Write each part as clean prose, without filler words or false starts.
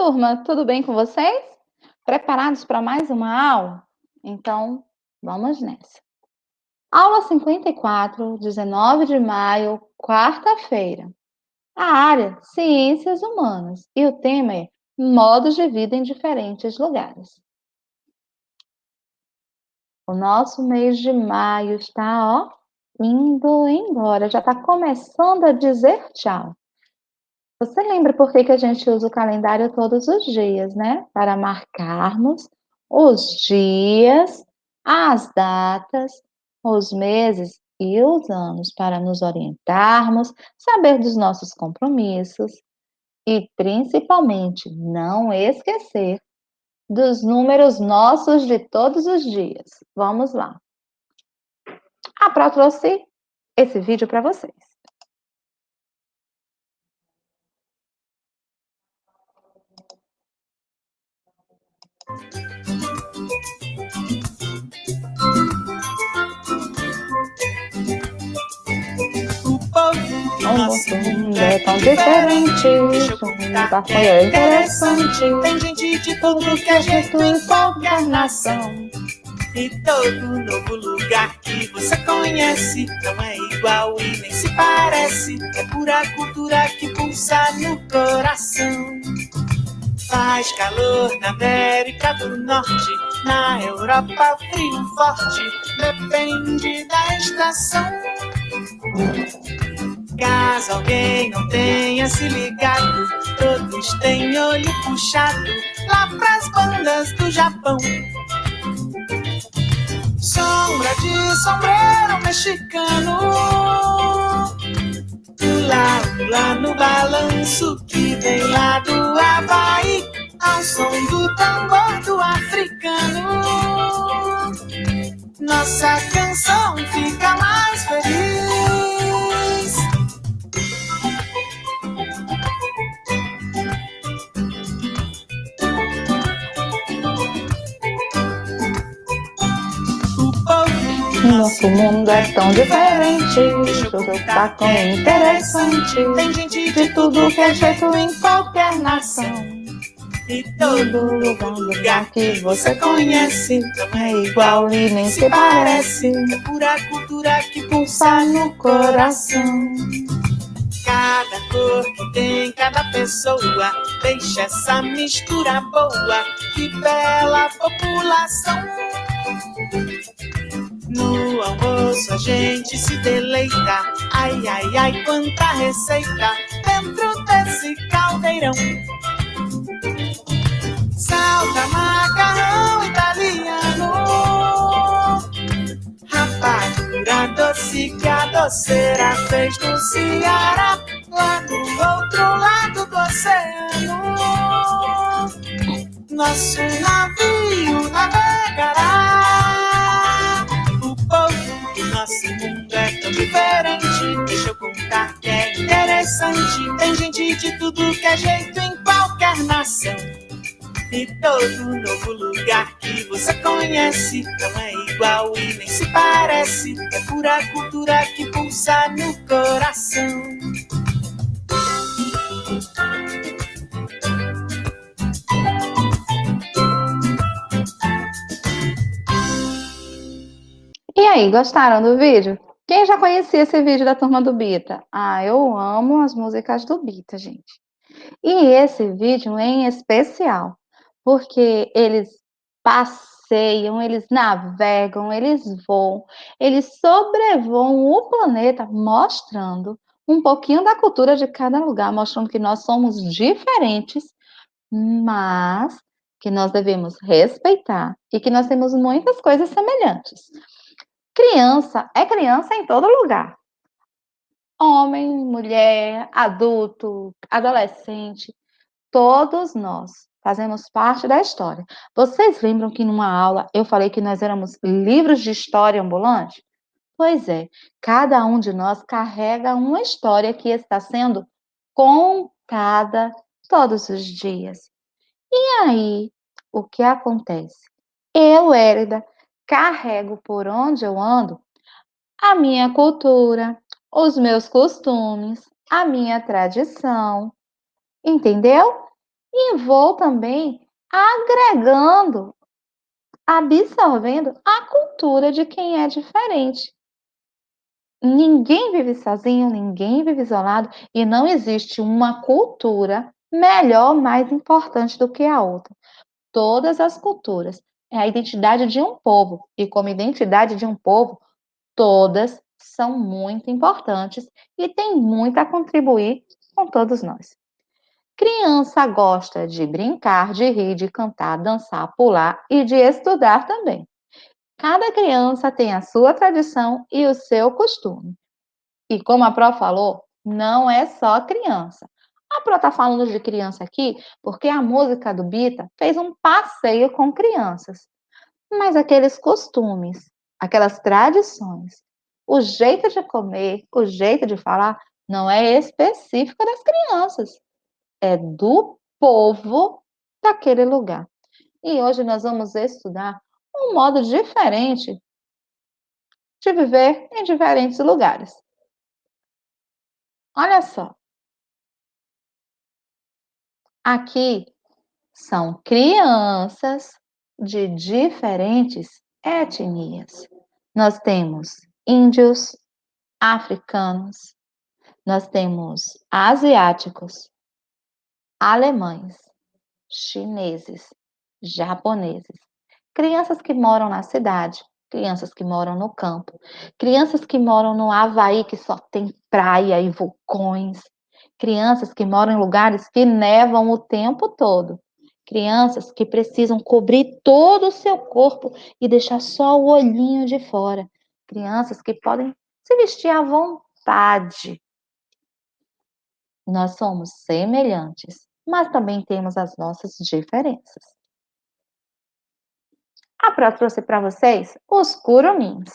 turma, tudo bem com vocês? Preparados para mais uma aula? Então, vamos nessa. Aula 54, 19 de maio, quarta-feira. A área Ciências Humanas e o tema é Modos de Vida em Diferentes Lugares. O nosso mês de maio está, indo embora, já está começando a dizer tchau. Você lembra por que a gente usa o calendário todos os dias, né? Para marcarmos os dias, as datas, os meses e os anos, para nos orientarmos, saber dos nossos compromissos e, principalmente, não esquecer dos números nossos de todos os dias. Vamos lá. A Pro trouxe esse vídeo para vocês. O nosso mundo é tão diferente, é interessante. Tem gente de tudo que é jeito em qualquer nação. E todo novo lugar que você conhece não é igual e nem se parece. É pura cultura que pulsa no coração. Faz calor na América do Norte, na Europa frio forte, depende da estação. Caso alguém não tenha se ligado, todos têm olho puxado lá pras bandas do Japão. Sombra de sombreiro mexicano, pula, pula no balanço que vem lá do Havaí, ao som do tambor do africano. Nossa canção fica mais feliz. Nosso mundo é tão diferente, tudo tá tão interessante. Tem gente De tudo que é jeito em qualquer nação. e todo lugar que você conhece Não é igual e nem se parece. é pura cultura que pulsa no coração. Cada cor que tem cada pessoa deixa essa mistura boa. Que bela população. No almoço a gente se deleita. Ai, ai, ai, quanta receita dentro desse caldeirão. Salta macarrão italiano, rapadura doce que a doceira fez no Ceará, lá do outro lado do oceano. Nosso navio navegará. O povo do nosso mundo é tão diferente. Deixa eu contar que é interessante. Tem gente de tudo que é jeito em qualquer nação. E todo novo lugar que você conhece não é igual e nem se parece. É pura cultura que pulsa no coração. E aí, gostaram do vídeo? Quem já conhecia esse vídeo da Turma do Bita? Ah, eu amo as músicas do Bita, gente. E esse vídeo em especial, porque eles passeiam, eles navegam, eles voam, eles sobrevoam o planeta, mostrando um pouquinho da cultura de cada lugar, mostrando que nós somos diferentes, mas que nós devemos respeitar e que nós temos muitas coisas semelhantes. Criança é criança em todo lugar. Homem, mulher, adulto, adolescente, todos nós fazemos parte da história. Vocês lembram que numa aula eu falei que nós éramos livros de história ambulante? Pois é, cada um de nós carrega uma história que está sendo contada todos os dias. E aí, o que acontece? Eu, Hélida, carrego por onde eu ando a minha cultura, os meus costumes, a minha tradição. Entendeu? e vou também agregando, absorvendo a cultura de quem é diferente. Ninguém vive sozinho, ninguém vive isolado e não existe uma cultura melhor, mais importante do que a outra. Todas as culturas é a identidade de um povo e como identidade de um povo, todas são muito importantes e têm muito a contribuir com todos nós. Criança gosta de brincar, de rir, de cantar, dançar, pular e de estudar também. Cada criança tem a sua tradição e o seu costume. E como a Pró falou, não é só criança. A Pró está falando de criança aqui porque a música do Bita fez um passeio com crianças. Mas aqueles costumes, aquelas tradições, o jeito de comer, o jeito de falar, não é específico das crianças, é do povo daquele lugar. E hoje nós vamos estudar um modo diferente de viver em diferentes lugares. Olha só, aqui são crianças de diferentes etnias. Nós temos índios, africanos, nós temos asiáticos, alemães, chineses, japoneses, crianças que moram na cidade, crianças que moram no campo, crianças que moram no Havaí, que só tem praia e vulcões, crianças que moram em lugares que nevam o tempo todo, crianças que precisam cobrir todo o seu corpo e deixar só o olhinho de fora, crianças que podem se vestir à vontade. Nós somos semelhantes, mas também temos as nossas diferenças. A Pró trouxe para vocês os curumins.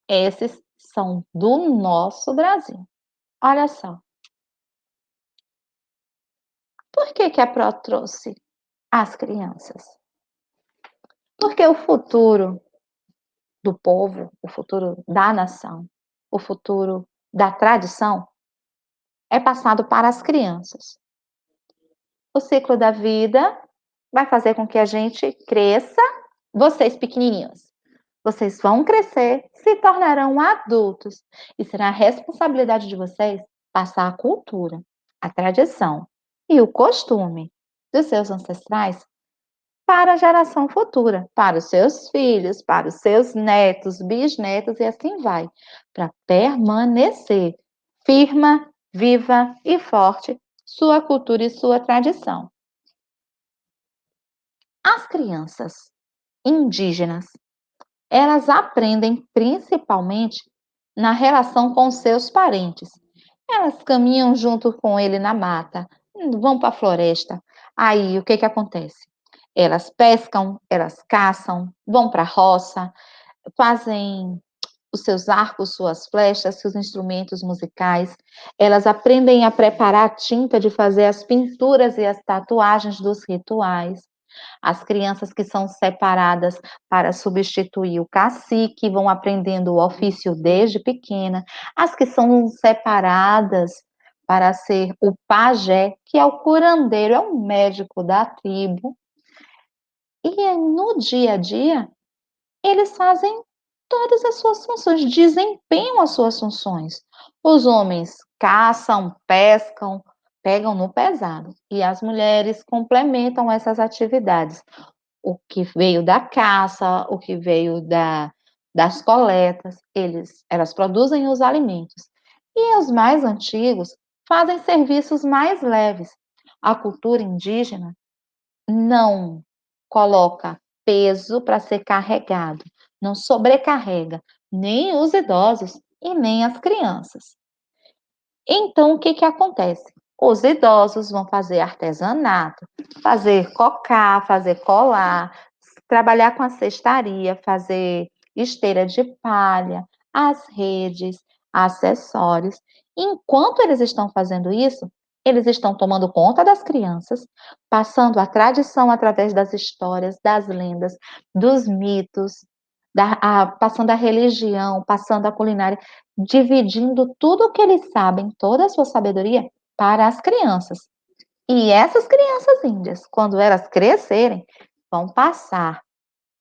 Esses são do nosso Brasil. Olha só. Por que a Pró trouxe as crianças? Porque o futuro do povo, o futuro da nação, o futuro da tradição é passado para as crianças. O ciclo da vida vai fazer com que a gente cresça, vocês pequenininhos. Vocês vão crescer, se tornarão adultos e será a responsabilidade de vocês passar a cultura, a tradição e o costume dos seus ancestrais para a geração futura, para os seus filhos, para os seus netos, bisnetos e assim vai, para permanecer firme, viva e forte sua cultura e sua tradição. As crianças indígenas elas aprendem principalmente na relação com seus parentes. Elas caminham junto com ele na mata, vão para a floresta. Aí o que acontece? Elas pescam, elas caçam, vão para a roça, fazem os seus arcos, suas flechas, seus instrumentos musicais. Elas aprendem a preparar a tinta de fazer as pinturas e as tatuagens dos rituais. As crianças que são separadas para substituir o cacique vão aprendendo o ofício desde pequena. As que são separadas para ser o pajé, que é o curandeiro, é o médico da tribo. E no dia a dia, eles fazem todas as suas funções, desempenham as suas funções. Os homens caçam, pescam, pegam no pesado, e as mulheres complementam essas atividades. O que veio da caça, o que veio das coletas, elas produzem os alimentos. E os mais antigos fazem serviços mais leves. A cultura indígena não coloca peso para ser carregado, não sobrecarrega nem os idosos e nem as crianças. Então, o que acontece? Os idosos vão fazer artesanato, fazer cocá, fazer colar, trabalhar com a cestaria, fazer esteira de palha, as redes, acessórios. Enquanto eles estão fazendo isso, eles estão tomando conta das crianças, passando a tradição através das histórias, das lendas, dos mitos, passando a religião, passando a culinária, dividindo tudo o que eles sabem, toda a sua sabedoria, para as crianças. E essas crianças índias, quando elas crescerem, vão passar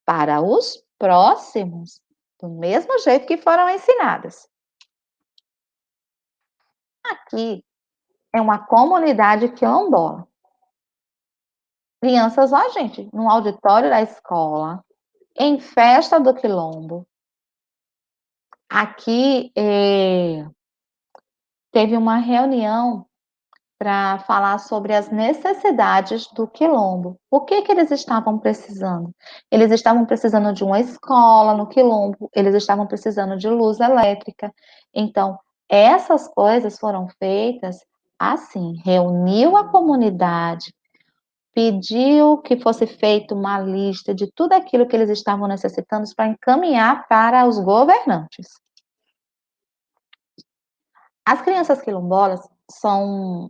para os próximos, do mesmo jeito que foram ensinadas. Aqui é uma comunidade quilombola. Crianças lá, gente, no auditório da escola, em festa do quilombo. Aqui teve uma reunião para falar sobre as necessidades do quilombo. O que que eles estavam precisando? Eles estavam precisando de uma escola no quilombo, eles estavam precisando de luz elétrica. Então, essas coisas foram feitas assim, reuniu a comunidade, pediu que fosse feita uma lista de tudo aquilo que eles estavam necessitando para encaminhar para os governantes. As crianças quilombolas são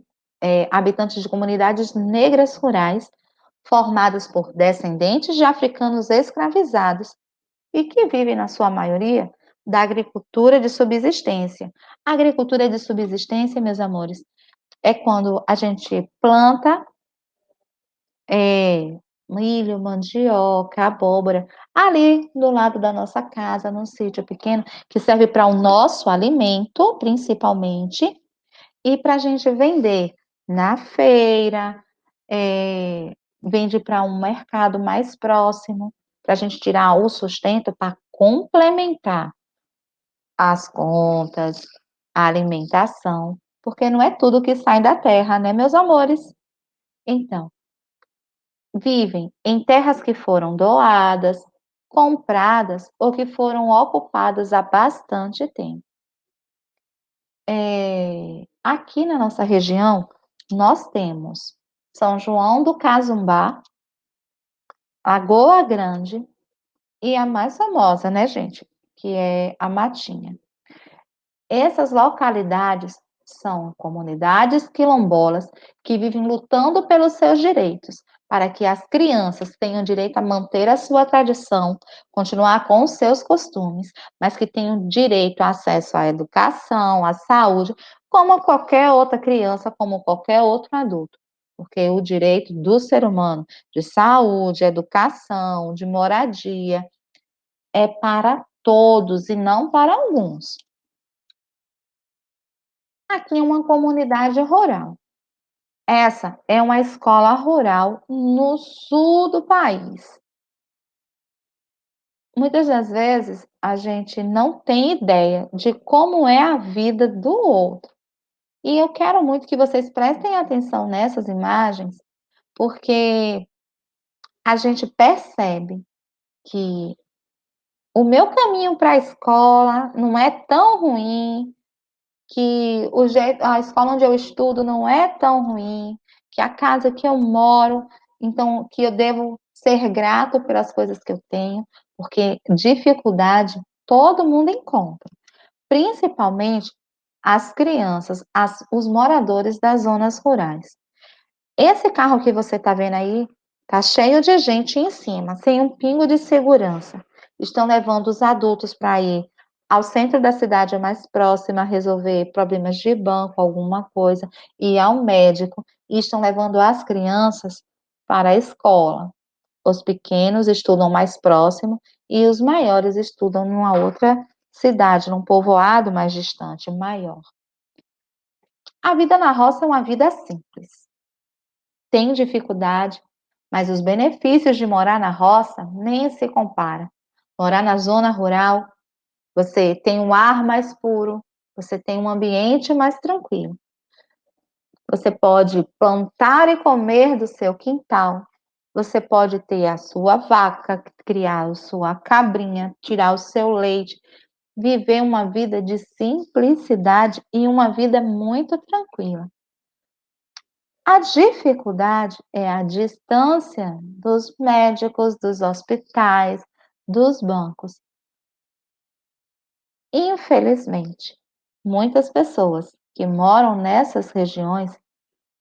habitantes de comunidades negras rurais, formadas por descendentes de africanos escravizados e que vivem, na sua maioria, da agricultura de subsistência. A agricultura de subsistência, meus amores, é quando a gente planta milho, mandioca, abóbora, ali do lado da nossa casa, num sítio pequeno, que serve para o nosso alimento, principalmente, e para a gente vender na feira, vende para um mercado mais próximo, para a gente tirar o sustento para complementar as contas, a alimentação, porque não é tudo que sai da terra, né, meus amores? Então, vivem em terras que foram doadas, compradas ou que foram ocupadas há bastante tempo. Aqui na nossa região, nós temos São João do Casumbá, Lagoa Grande e a mais famosa, né, gente? Que é a Matinha. Essas localidades são comunidades quilombolas que vivem lutando pelos seus direitos, para que as crianças tenham direito a manter a sua tradição, continuar com os seus costumes, mas que tenham direito a acesso à educação, à saúde, como qualquer outra criança, como qualquer outro adulto. Porque o direito do ser humano de saúde, educação, de moradia, é para todos e não para alguns. Aqui é uma comunidade rural. Essa é uma escola rural no sul do país. Muitas das vezes a gente não tem ideia de como é a vida do outro. E eu quero muito que vocês prestem atenção nessas imagens, porque a gente percebe que o meu caminho para a escola não é tão ruim, que a escola onde eu estudo não é tão ruim, que a casa que eu moro, então que eu devo ser grato pelas coisas que eu tenho, porque dificuldade todo mundo encontra, principalmente as crianças, os moradores das zonas rurais. Esse carro que você está vendo aí tá cheio de gente em cima, sem um pingo de segurança. Estão levando os adultos para ir ao centro da cidade mais próxima, resolver problemas de banco, alguma coisa, ir ao médico, e estão levando as crianças para a escola. Os pequenos estudam mais próximo e os maiores estudam numa outra cidade, num povoado mais distante, maior. A vida na roça é uma vida simples. Tem dificuldade, mas os benefícios de morar na roça nem se compara. Morar na zona rural, você tem um ar mais puro, você tem um ambiente mais tranquilo. Você pode plantar e comer do seu quintal. Você pode ter a sua vaca, criar a sua cabrinha, tirar o seu leite, viver uma vida de simplicidade e uma vida muito tranquila. A dificuldade é a distância dos médicos, dos hospitais, dos bancos. Infelizmente, muitas pessoas que moram nessas regiões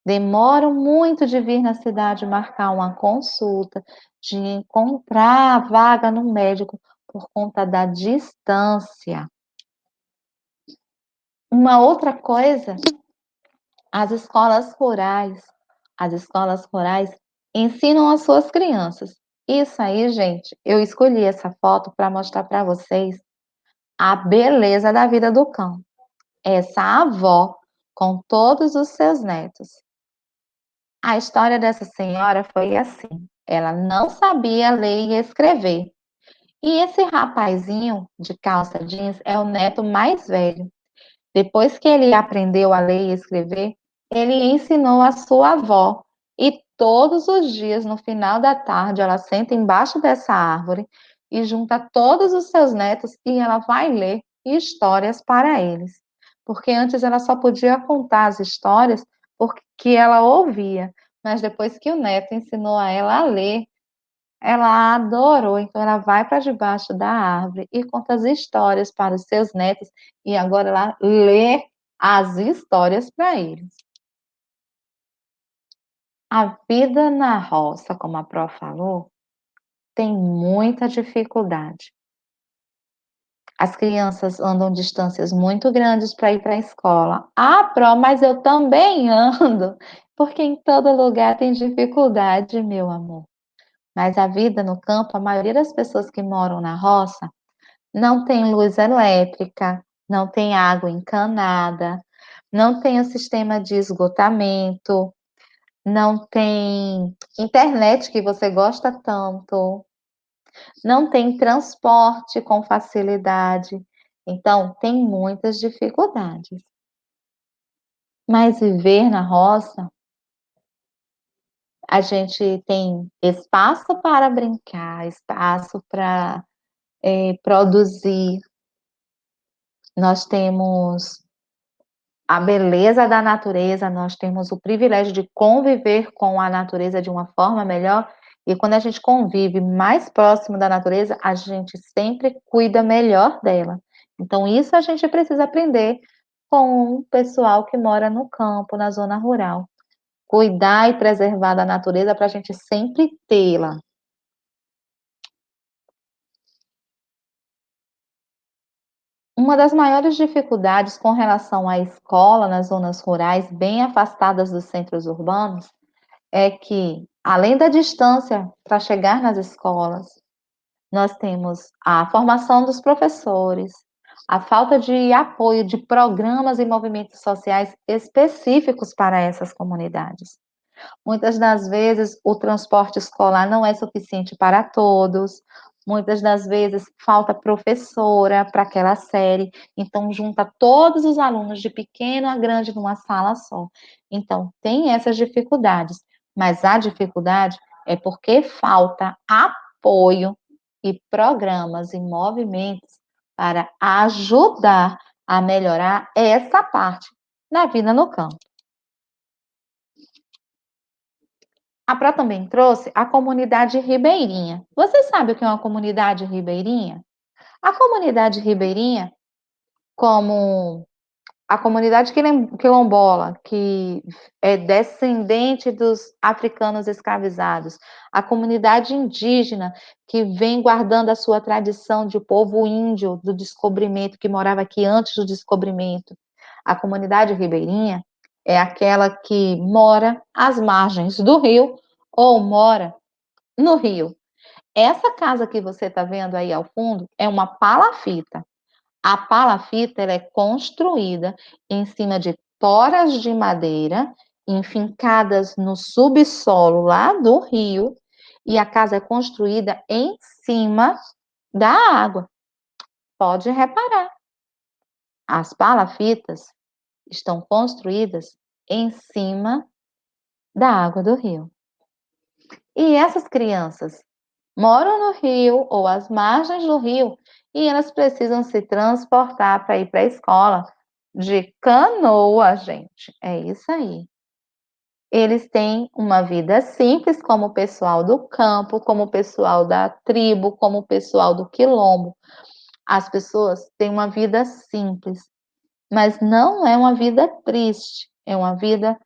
demoram muito de vir na cidade marcar uma consulta, de encontrar vaga no médico por conta da distância. Uma outra coisa, as escolas rurais, As escolas rurais ensinam as suas crianças. Isso aí, gente, eu escolhi essa foto para mostrar para vocês a beleza da vida do campo. Essa avó com todos os seus netos. A história dessa senhora foi assim: ela não sabia ler e escrever. E esse rapazinho de calça jeans é o neto mais velho. Depois que ele aprendeu a ler e escrever, ele ensinou a sua avó. E todos os dias, no final da tarde, ela senta embaixo dessa árvore e junta todos os seus netos e ela vai ler histórias para eles. Porque antes ela só podia contar as histórias porque ela ouvia, mas depois que o neto ensinou a ela a ler, ela adorou, então ela vai para debaixo da árvore e conta as histórias para os seus netos, e agora ela lê as histórias para eles. A vida na roça, como a Pró falou, tem muita dificuldade. As crianças andam distâncias muito grandes para ir para a escola. Ah, Pró, mas eu também ando, porque em todo lugar tem dificuldade, meu amor. Mas a vida no campo, a maioria das pessoas que moram na roça não tem luz elétrica, não tem água encanada, não tem o sistema de esgotamento, não tem internet que você gosta tanto, não tem transporte com facilidade. Então, tem muitas dificuldades. Mas viver na roça, a gente tem espaço para brincar, espaço para produzir. Nós temos a beleza da natureza, nós temos o privilégio de conviver com a natureza de uma forma melhor, e quando a gente convive mais próximo da natureza, a gente sempre cuida melhor dela. Então, isso a gente precisa aprender com o pessoal que mora no campo, na zona rural. Cuidar e preservar da natureza para a gente sempre tê-la. Uma das maiores dificuldades com relação à escola nas zonas rurais, bem afastadas dos centros urbanos, é que, além da distância para chegar nas escolas, nós temos a formação dos professores, a falta de apoio de programas e movimentos sociais específicos para essas comunidades. Muitas das vezes, o transporte escolar não é suficiente para todos, muitas das vezes falta professora para aquela série, então junta todos os alunos de pequeno a grande numa sala só. Então, tem essas dificuldades, mas a dificuldade é porque falta apoio e programas e movimentos para ajudar a melhorar essa parte da vida no campo. A Pró também trouxe a comunidade ribeirinha. Você sabe o que é uma comunidade ribeirinha? A comunidade ribeirinha, como a comunidade quilombola, que é descendente dos africanos escravizados, a comunidade indígena, que vem guardando a sua tradição de povo índio do descobrimento, que morava aqui antes do descobrimento. A comunidade ribeirinha é aquela que mora às margens do rio ou mora no rio. Essa casa que você está vendo aí ao fundo é uma palafita. A palafita ela é construída em cima de toras de madeira, enfincadas no subsolo lá do rio, e a casa é construída em cima da água. Pode reparar, as palafitas estão construídas em cima da água do rio. E essas crianças moram no rio ou às margens do rio e elas precisam se transportar para ir para a escola de canoa, gente. É isso aí. Eles têm uma vida simples, como o pessoal do campo, como o pessoal da tribo, como o pessoal do quilombo. As pessoas têm uma vida simples, mas não é uma vida triste, é uma vida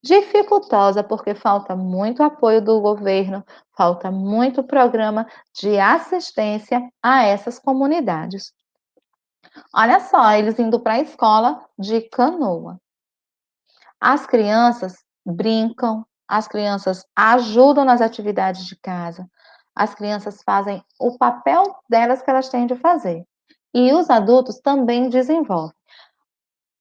dificultosa, porque falta muito apoio do governo, falta muito programa de assistência a essas comunidades. Olha só, eles indo para a escola de canoa. As crianças brincam, as crianças ajudam nas atividades de casa, as crianças fazem o papel delas que elas têm de fazer. E os adultos também desenvolvem.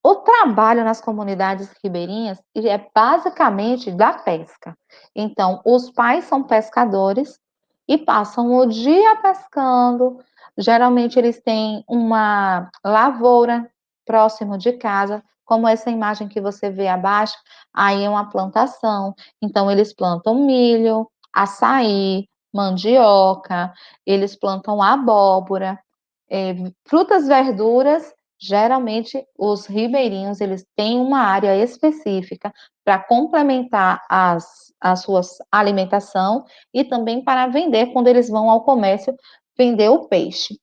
O trabalho nas comunidades ribeirinhas é basicamente da pesca. Então, os pais são pescadores e passam o dia pescando. Geralmente, eles têm uma lavoura próximo de casa, como essa imagem que você vê abaixo, aí é uma plantação. Então, eles plantam milho, açaí, mandioca, eles plantam abóbora, frutas, verduras. Geralmente, os ribeirinhos, eles têm uma área específica para complementar as suas alimentação e também para vender quando eles vão ao comércio vender o peixe.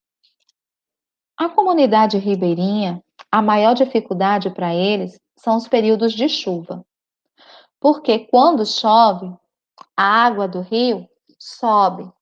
A comunidade ribeirinha, a maior dificuldade para eles são os períodos de chuva, porque quando chove, a água do rio sobe.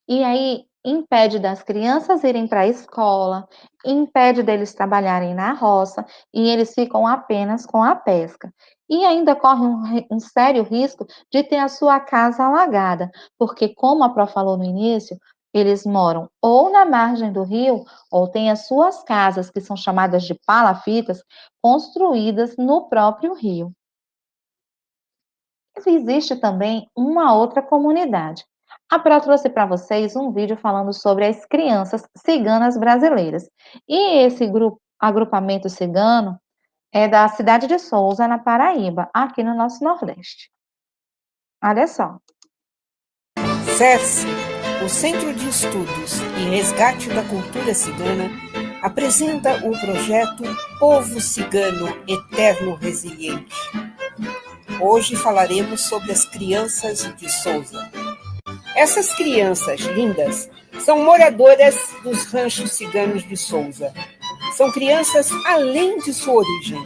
E aí impede das crianças irem para a escola, impede deles trabalharem na roça e eles ficam apenas com a pesca. E ainda corre um sério risco de ter a sua casa alagada, porque, como a Pró falou no início, eles moram ou na margem do rio ou têm as suas casas, que são chamadas de palafitas, construídas no próprio rio. Existe também uma outra comunidade. A Pro trouxe para vocês um vídeo falando sobre as crianças ciganas brasileiras. E esse agrupamento cigano é da cidade de Souza, na Paraíba, aqui no nosso Nordeste. Olha só. CERCE, o Centro de Estudos e Resgate da Cultura Cigana, apresenta o projeto Povo Cigano Eterno Resiliente. Hoje falaremos sobre as crianças de Souza. Essas crianças lindas são moradoras dos ranchos ciganos de Souza. São crianças além de sua origem.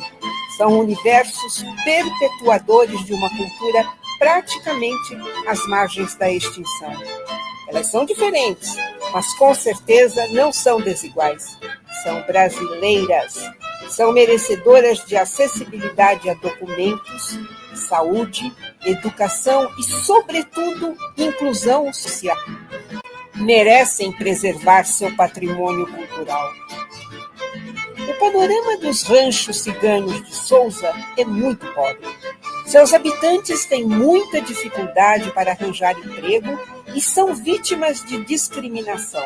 São universos perpetuadores de uma cultura praticamente às margens da extinção. Elas são diferentes, mas com certeza não são desiguais. São brasileiras. São merecedoras de acessibilidade a documentos, saúde, educação e, sobretudo, inclusão social. Merecem preservar seu patrimônio cultural. O panorama dos ranchos ciganos de Souza é muito pobre. Seus habitantes têm muita dificuldade para arranjar emprego e são vítimas de discriminação.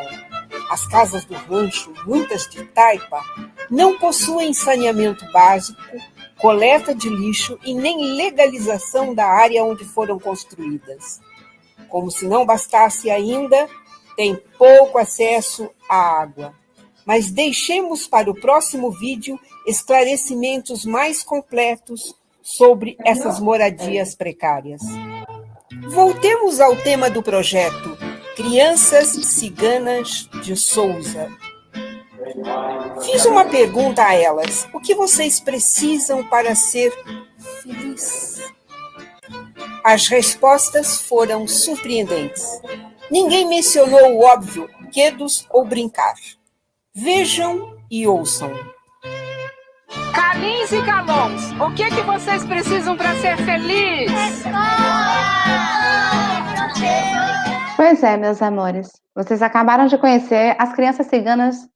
As casas do rancho, muitas de taipa, não possuem saneamento básico, coleta de lixo e nem legalização da área onde foram construídas. Como se não bastasse ainda, têm pouco acesso à água. Mas deixemos para o próximo vídeo esclarecimentos mais completos sobre essas moradias precárias. Voltemos ao tema do projeto Crianças Ciganas de Souza. Fiz uma pergunta a elas: o que vocês precisam para ser felizes? As respostas foram surpreendentes. Ninguém mencionou o óbvio, quedos ou brincar. Vejam e ouçam. Calins e calons, o que vocês precisam para ser felizes? Pois é, meus amores. Vocês acabaram de conhecer as crianças ciganas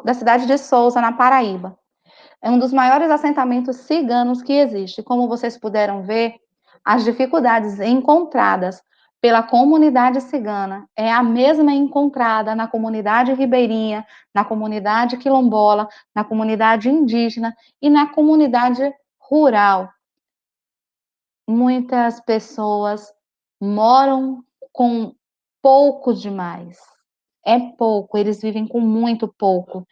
da cidade de Souza, na Paraíba. É um dos maiores assentamentos ciganos que existe. Como vocês puderam ver, as dificuldades encontradas pela comunidade cigana é a mesma encontrada na comunidade ribeirinha, na comunidade quilombola, na comunidade indígena e na comunidade rural. Muitas pessoas moram com pouco demais. É pouco, eles vivem com muito pouco.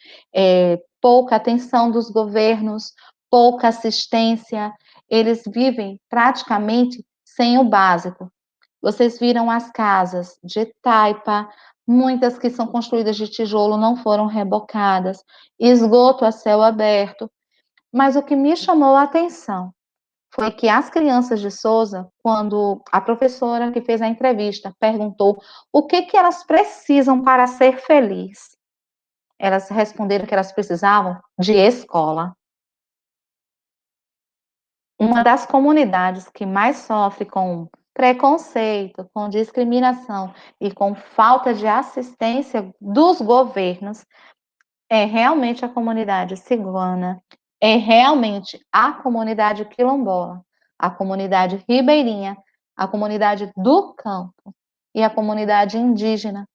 Pouca atenção dos governos, pouca assistência, eles vivem praticamente sem o básico. Vocês viram as casas de taipa, muitas que são construídas de tijolo não foram rebocadas, esgoto a céu aberto. Mas o que me chamou a atenção foi que as crianças de Souza, quando a professora que fez a entrevista perguntou o que elas precisam para ser felizes, elas responderam que elas precisavam de escola. uma das comunidades que mais sofre com preconceito, com discriminação e com falta de assistência dos governos é realmente a comunidade cigana, é realmente a comunidade quilombola, a comunidade ribeirinha, a comunidade do campo e a comunidade indígena.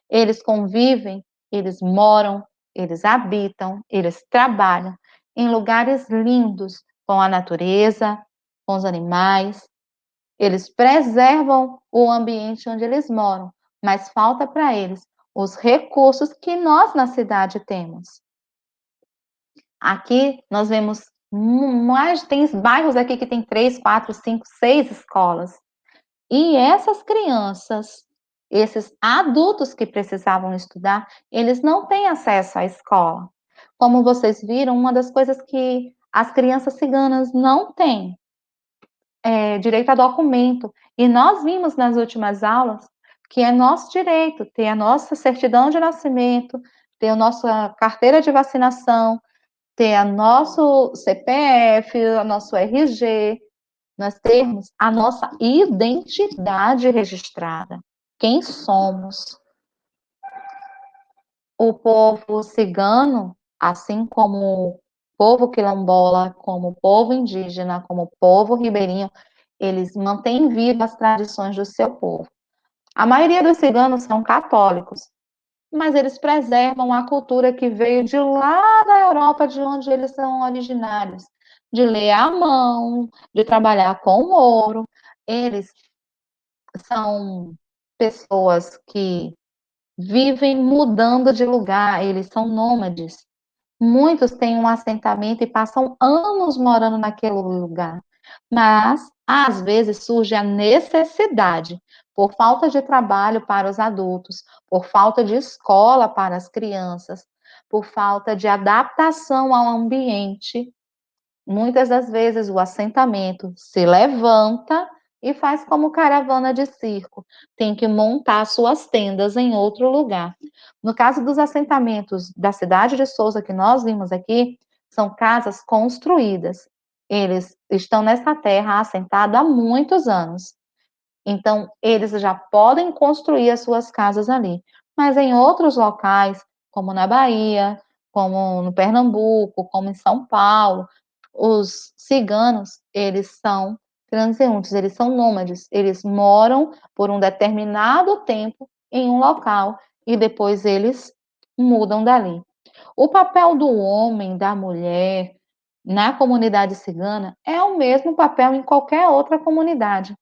Eles convivem, eles moram, eles habitam, eles trabalham em lugares lindos, com a natureza, com os animais. Eles preservam o ambiente onde eles moram, mas falta para eles os recursos que nós na cidade temos. Aqui nós vemos mais, tem bairros aqui que tem 3, 4, 5, 6 escolas. E essas crianças, esses adultos que precisavam estudar, eles não têm acesso à escola. Como vocês viram, uma das coisas que as crianças ciganas não têm é direito a documento. E nós vimos nas últimas aulas que é nosso direito ter a nossa certidão de nascimento, ter a nossa carteira de vacinação, ter a nosso CPF, o nosso RG, nós termos a nossa identidade registrada. Quem somos? O povo cigano, assim como o povo quilombola, como o povo indígena, como o povo ribeirinho, eles mantêm vivas as tradições do seu povo. A maioria dos ciganos são católicos, mas eles preservam a cultura que veio de lá da Europa, de onde eles são originários, de ler à mão, de trabalhar com ouro. Eles são pessoas que vivem mudando de lugar, eles são nômades. Muitos têm um assentamento e passam anos morando naquele lugar. Mas, às vezes, surge a necessidade, por falta de trabalho para os adultos, por falta de escola para as crianças, por falta de adaptação ao ambiente. Muitas das vezes o assentamento se levanta e faz como caravana de circo, tem que montar suas tendas em outro lugar. No caso dos assentamentos da cidade de Souza que nós vimos aqui, são casas construídas. Eles estão nessa terra assentados há muitos anos. Então, eles já podem construir as suas casas ali. Mas em outros locais, como na Bahia, como no Pernambuco, como em São Paulo, os ciganos, eles são transeuntes, eles são nômades, eles moram por um determinado tempo em um local e depois eles mudam dali. O papel do homem, da mulher, na comunidade cigana é o mesmo papel em qualquer outra comunidade.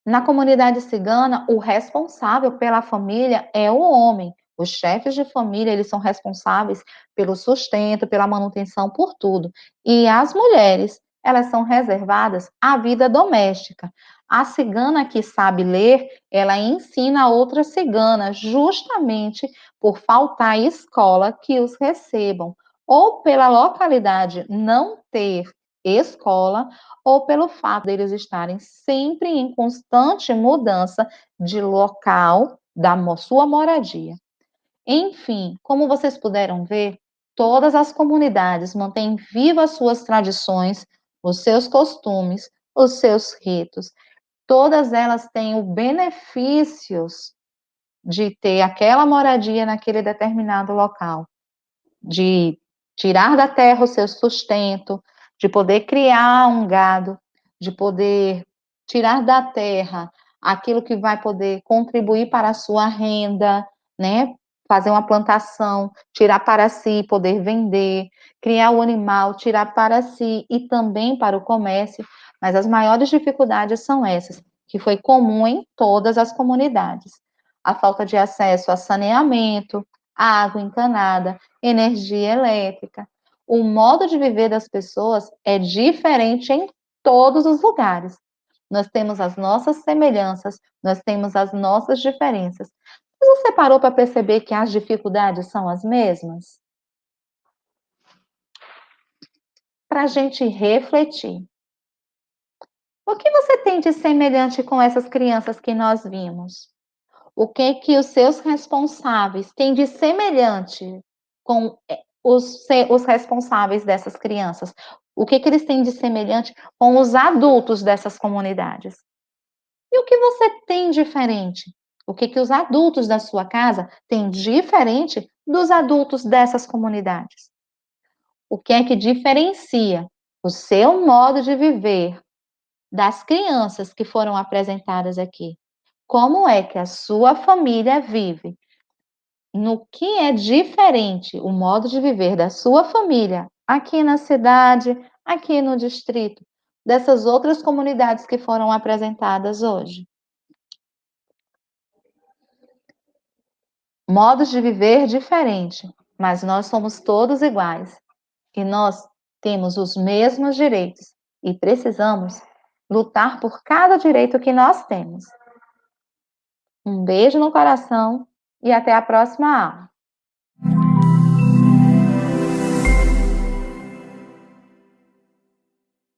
Na comunidade cigana, o responsável pela família é o homem. Os chefes de família, eles são responsáveis pelo sustento, pela manutenção, por tudo. E as mulheres, elas são reservadas à vida doméstica. A cigana que sabe ler, ela ensina a outra cigana, justamente por faltar escola que os recebam, ou pela localidade não ter escola, ou pelo fato deles estarem sempre em constante mudança de local da sua moradia. Enfim, como vocês puderam ver, todas as comunidades mantêm vivas suas tradições, os seus costumes, os seus ritos. Todas elas têm os benefícios de ter aquela moradia naquele determinado local, de tirar da terra o seu sustento, de poder criar um gado, de poder tirar da terra aquilo que vai poder contribuir para a sua renda, né? Fazer uma plantação, tirar para si, poder vender, criar o animal, tirar para si e também para o comércio. Mas as maiores dificuldades são essas, que foi comum em todas as comunidades. A falta de acesso a saneamento, água encanada, energia elétrica. O modo de viver das pessoas é diferente em todos os lugares. Nós temos as nossas semelhanças, nós temos as nossas diferenças. Mas você parou para perceber que as dificuldades são as mesmas? Para a gente refletir. O que você tem de semelhante com essas crianças que nós vimos? O que os seus responsáveis têm de semelhante com os responsáveis dessas crianças? O que eles têm de semelhante com os adultos dessas comunidades? E o que você tem diferente? O que os adultos da sua casa têm diferente dos adultos dessas comunidades? O que é que diferencia o seu modo de viver das crianças que foram apresentadas aqui? Como é que a sua família vive? No que é diferente o modo de viver da sua família aqui na cidade, aqui no distrito, dessas outras comunidades que foram apresentadas hoje? Modos de viver diferente, mas nós somos todos iguais e nós temos os mesmos direitos e precisamos lutar por cada direito que nós temos. Um beijo no coração e até a próxima aula.